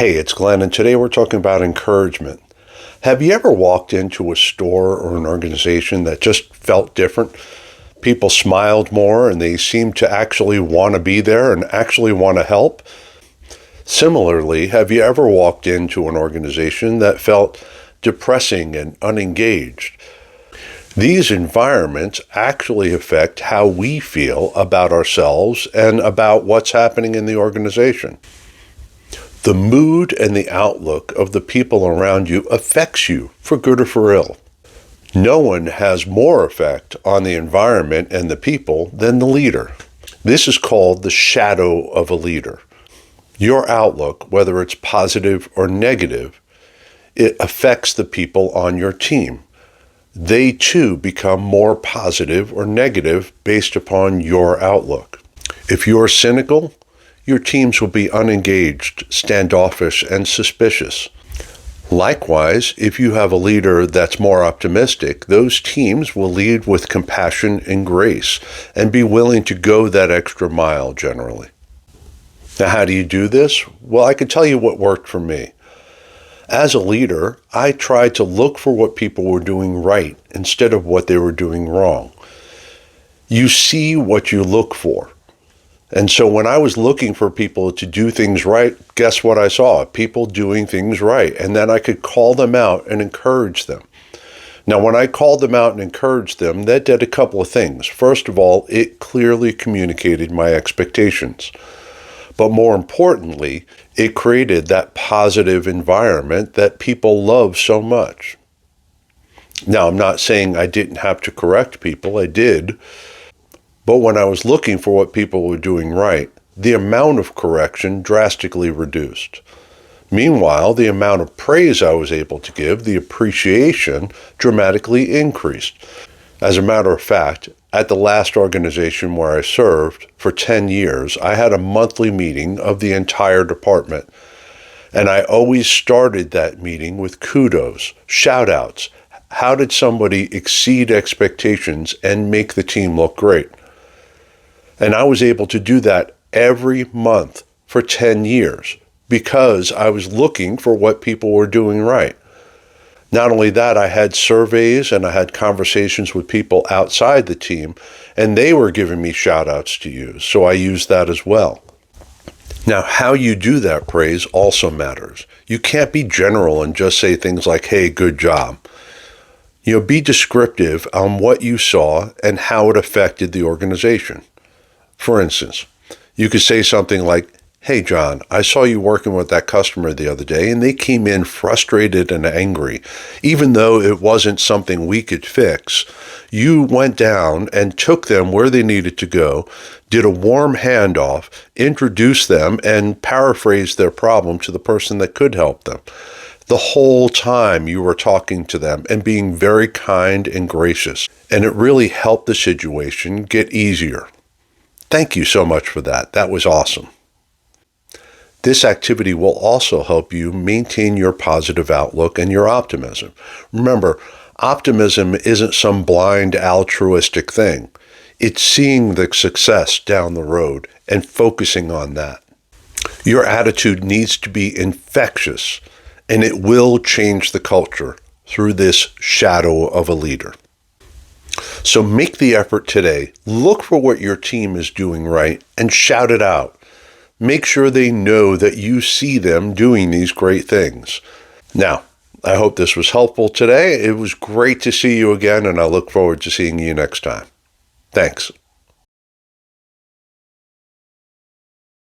Hey, it's Glenn, and today we're talking about encouragement. Have you ever walked into a store or an organization that just felt different? People smiled more and they seemed to actually want to be there and actually want to help. Similarly, have you ever walked into an organization that felt depressing and unengaged? These environments actually affect how we feel about ourselves and about what's happening in the organization. The mood and the outlook of the people around you affects you, for good or for ill. No one has more effect on the environment and the people than the leader. This is called the shadow of a leader. Your outlook, whether it's positive or negative, it affects the people on your team. They too become more positive or negative based upon your outlook. If you're cynical, your teams will be unengaged, standoffish, and suspicious. Likewise, if you have a leader that's more optimistic, those teams will lead with compassion and grace and be willing to go that extra mile generally. Now, how do you do this? Well, I can tell you what worked for me. As a leader, I tried to look for what people were doing right instead of what they were doing wrong. You see what you look for. And so when I was looking for people to do things right, guess what I saw? People doing things right. And then I could call them out and encourage them. Now, when I called them out and encouraged them, that did a couple of things. First of all, it clearly communicated my expectations. But more importantly, it created that positive environment that people love so much. Now, I'm not saying I didn't have to correct people. I did. But when I was looking for what people were doing right, the amount of correction drastically reduced. Meanwhile, the amount of praise I was able to give, the appreciation, dramatically increased. As a matter of fact, at the last organization where I served for 10 years, I had a monthly meeting of the entire department. And I always started that meeting with kudos, shout-outs. How did somebody exceed expectations and make the team look great? And I was able to do that every month for 10 years because I was looking for what people were doing right. Not only that, I had surveys and I had conversations with people outside the team, and they were giving me shout outs to use. So I used that as well. Now, how you do that praise also matters. You can't be general and just say things like, hey, good job. Be descriptive on what you saw and how it affected the organization. For instance, you could say something like, hey, John, I saw you working with that customer the other day and they came in frustrated and angry. Even though it wasn't something we could fix, you went down and took them where they needed to go, did a warm handoff, introduced them, and paraphrased their problem to the person that could help them. The whole time you were talking to them and being very kind and gracious, and it really helped the situation get easier. Thank you so much for that. That was awesome. This activity will also help you maintain your positive outlook and your optimism. Remember, optimism isn't some blind altruistic thing. It's seeing the success down the road and focusing on that. Your attitude needs to be infectious, and it will change the culture through this shadow of a leader. So make the effort today. Look for what your team is doing right and shout it out. Make sure they know that you see them doing these great things. Now, I hope this was helpful today. It was great to see you again, and I look forward to seeing you next time. Thanks.